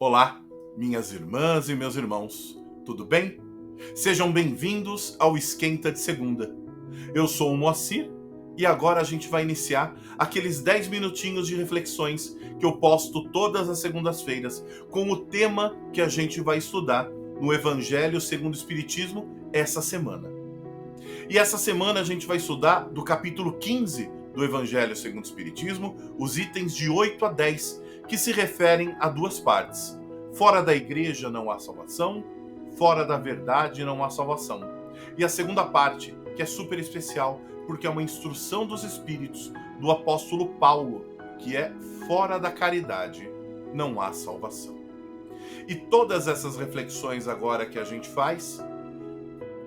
Olá, minhas irmãs e meus irmãos, tudo bem? Sejam bem-vindos ao Esquenta de Segunda. Eu sou o Moacir e agora a gente vai iniciar aqueles 10 minutinhos de reflexões que eu posto todas as segundas-feiras com o tema que a gente vai estudar no Evangelho segundo o Espiritismo essa semana. E essa semana a gente vai estudar do capítulo 15 do Evangelho segundo o Espiritismo, os itens de 8 a 10, que se referem a duas partes. Fora da igreja não há salvação, fora da verdade não há salvação. E a segunda parte, que é super especial, porque é uma instrução dos Espíritos do apóstolo Paulo, que é fora da caridade não há salvação. E todas essas reflexões agora que a gente faz,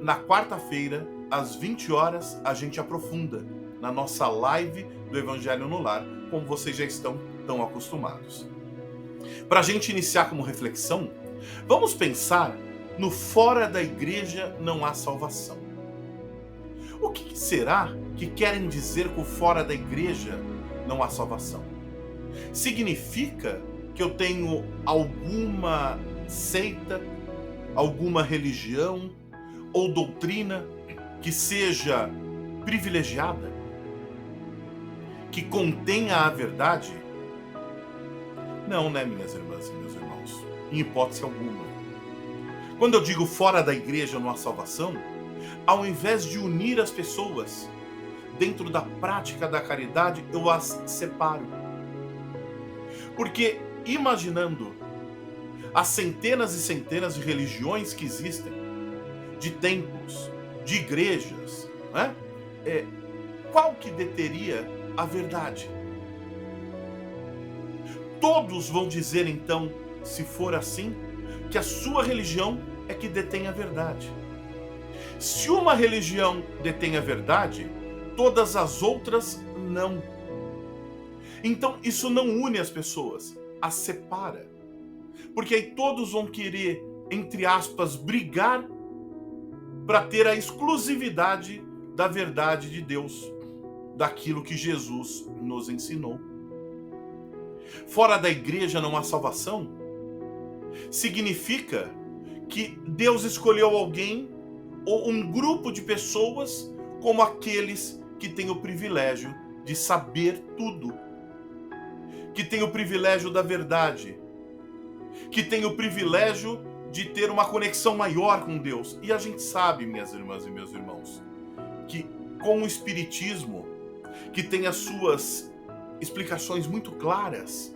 na quarta-feira, às 20 horas, a gente aprofunda na nossa live do Evangelho no Lar, como vocês já estão tão acostumados. Para a gente iniciar como reflexão, vamos pensar no fora da igreja não há salvação. O que será que querem dizer com fora da igreja não há salvação? Significa que eu tenho alguma seita, alguma religião ou doutrina que seja privilegiada, que contenha a verdade? Não, né, minhas irmãs e meus irmãos? Em hipótese alguma. Quando eu digo fora da igreja não há salvação, ao invés de unir as pessoas dentro da prática da caridade, eu as separo. Porque, imaginando as centenas e centenas de religiões que existem, de templos, de igrejas, né? Qual que deteria a verdade? Todos vão dizer então, se for assim, que a sua religião é que detém a verdade. Se uma religião detém a verdade, todas as outras não. Então isso não une as pessoas, as separa. Porque aí todos vão querer, entre aspas, brigar para ter a exclusividade da verdade de Deus, daquilo que Jesus nos ensinou. Fora da igreja não há salvação significa que Deus escolheu alguém ou um grupo de pessoas como aqueles que têm o privilégio de saber tudo, que têm o privilégio da verdade, que têm o privilégio de ter uma conexão maior com Deus. E a gente sabe, minhas irmãs e meus irmãos, que com o Espiritismo, que tem as suas explicações muito claras,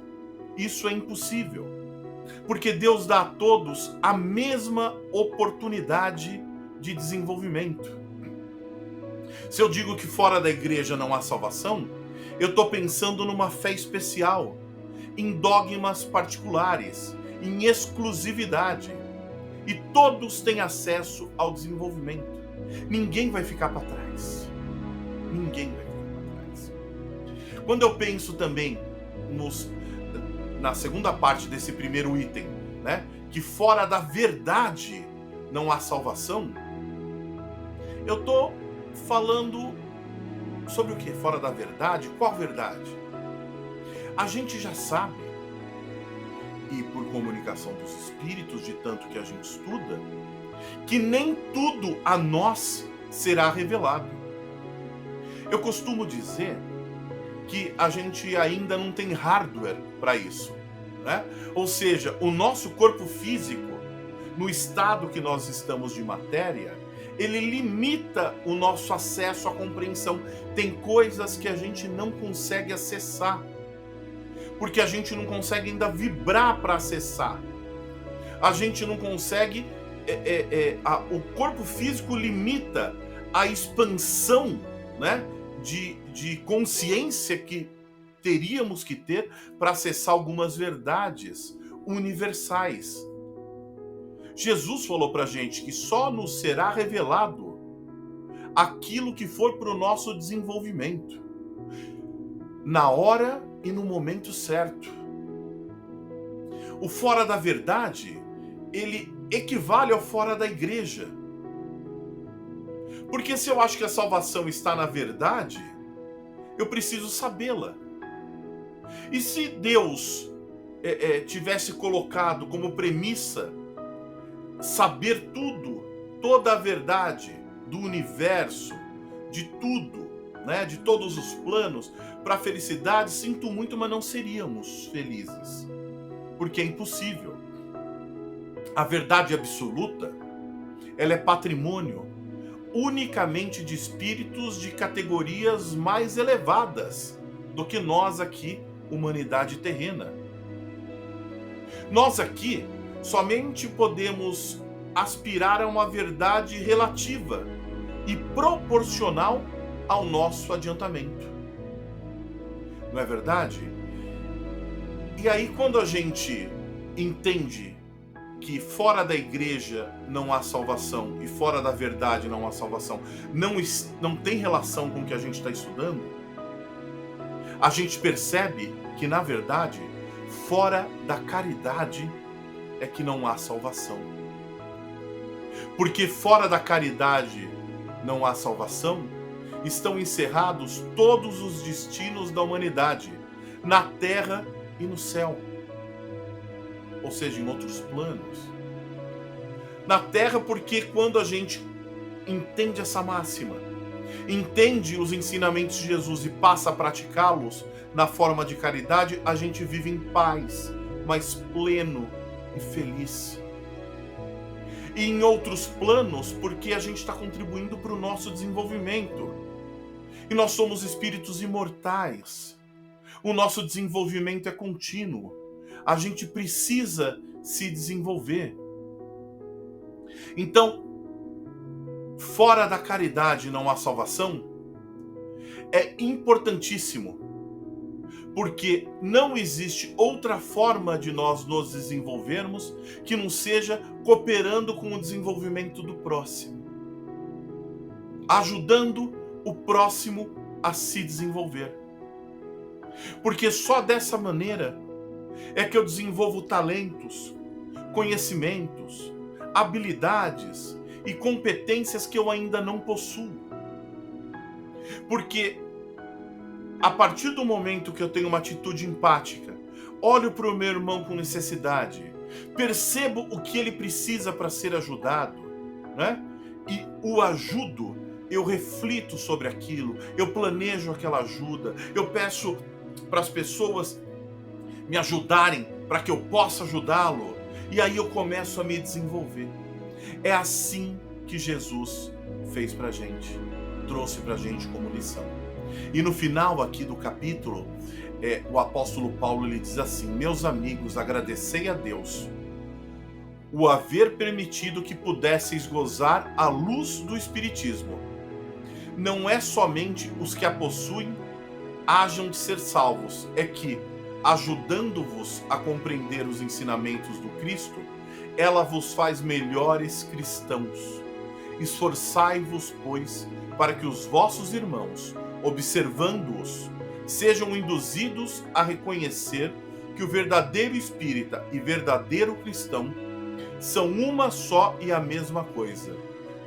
isso é impossível. Porque Deus dá a todos a mesma oportunidade de desenvolvimento. Se eu digo que fora da igreja não há salvação, eu estou pensando numa fé especial, em dogmas particulares, em exclusividade. E todos têm acesso ao desenvolvimento. Ninguém vai ficar para trás. Ninguém vai ficar para trás. Quando eu penso também na segunda parte desse primeiro item, né, que fora da verdade não há salvação, eu estou falando sobre o que? Fora da verdade? Qual verdade? A gente já sabe, e por comunicação dos espíritos, de tanto que a gente estuda, que nem tudo a nós será revelado. Eu costumo dizer que a gente ainda não tem hardware para isso, né? Ou seja, o nosso corpo físico, no estado que nós estamos de matéria, ele limita o nosso acesso à compreensão. Tem coisas que a gente não consegue acessar, porque a gente não consegue ainda vibrar para acessar. A gente não consegue... o corpo físico limita a expansão, né, de consciência que teríamos que ter para acessar algumas verdades universais. Jesus falou para a gente que só nos será revelado aquilo que for para o nosso desenvolvimento, na hora e no momento certo. O fora da verdade, ele equivale ao fora da igreja. Porque se eu acho que a salvação está na verdade, eu preciso sabê-la. E se Deus tivesse colocado como premissa saber tudo, toda a verdade do universo, de tudo, né, de todos os planos, para a felicidade, sinto muito, mas não seríamos felizes. Porque é impossível. A verdade absoluta, ela é patrimônio unicamente de espíritos de categorias mais elevadas do que nós aqui, humanidade terrena. Nós aqui somente podemos aspirar a uma verdade relativa e proporcional ao nosso adiantamento. Não é verdade? E aí, quando a gente entende que fora da igreja não há salvação e fora da verdade não há salvação, não tem relação com o que a gente está estudando, a gente percebe que, na verdade, fora da caridade é que não há salvação. Porque fora da caridade não há salvação, estão encerrados todos os destinos da humanidade, na terra e no céu. Ou seja, em outros planos. Na terra, porque quando a gente entende essa máxima, entende os ensinamentos de Jesus e passa a praticá-los na forma de caridade, a gente vive em paz, mais pleno e feliz. E em outros planos, porque a gente está contribuindo para o nosso desenvolvimento. E nós somos espíritos imortais. O nosso desenvolvimento é contínuo. A gente precisa se desenvolver. Então, fora da caridade não há salvação, é importantíssimo, porque não existe outra forma de nós nos desenvolvermos que não seja cooperando com o desenvolvimento do próximo, ajudando o próximo a se desenvolver. Porque só dessa maneira é que eu desenvolvo talentos, conhecimentos, habilidades e competências que eu ainda não possuo. Porque a partir do momento que eu tenho uma atitude empática, olho para o meu irmão com necessidade, percebo o que ele precisa para ser ajudado, né? E o ajudo, eu reflito sobre aquilo, eu planejo aquela ajuda, eu peço para as pessoas me ajudarem para que eu possa ajudá-lo, e aí eu começo a me desenvolver. É assim que Jesus fez para a gente, trouxe para a gente como lição. E no final aqui do capítulo, o apóstolo Paulo ele diz assim: meus amigos, agradecei a Deus o haver permitido que pudesseis gozar a luz do Espiritismo. Não é somente os que a possuem hajam de ser salvos, é que, ajudando-vos a compreender os ensinamentos do Cristo, ela vos faz melhores cristãos. Esforçai-vos, pois, para que os vossos irmãos, observando-os, sejam induzidos a reconhecer que o verdadeiro espírita e verdadeiro cristão são uma só e a mesma coisa,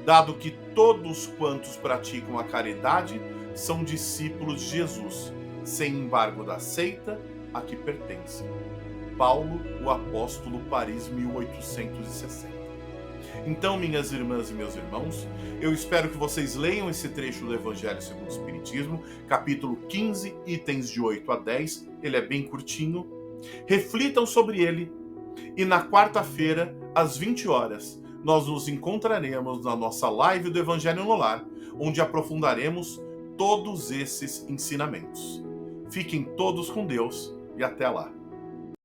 dado que todos quantos praticam a caridade são discípulos de Jesus, sem embargo da seita a que pertencem. Paulo, o apóstolo, Paris, 1860. Então, minhas irmãs e meus irmãos, eu espero que vocês leiam esse trecho do Evangelho segundo o Espiritismo, capítulo 15, itens de 8 a 10, ele é bem curtinho. Reflitam sobre ele e na quarta-feira, às 20 horas, nós nos encontraremos na nossa live do Evangelho no Lar, onde aprofundaremos todos esses ensinamentos. Fiquem todos com Deus e até lá.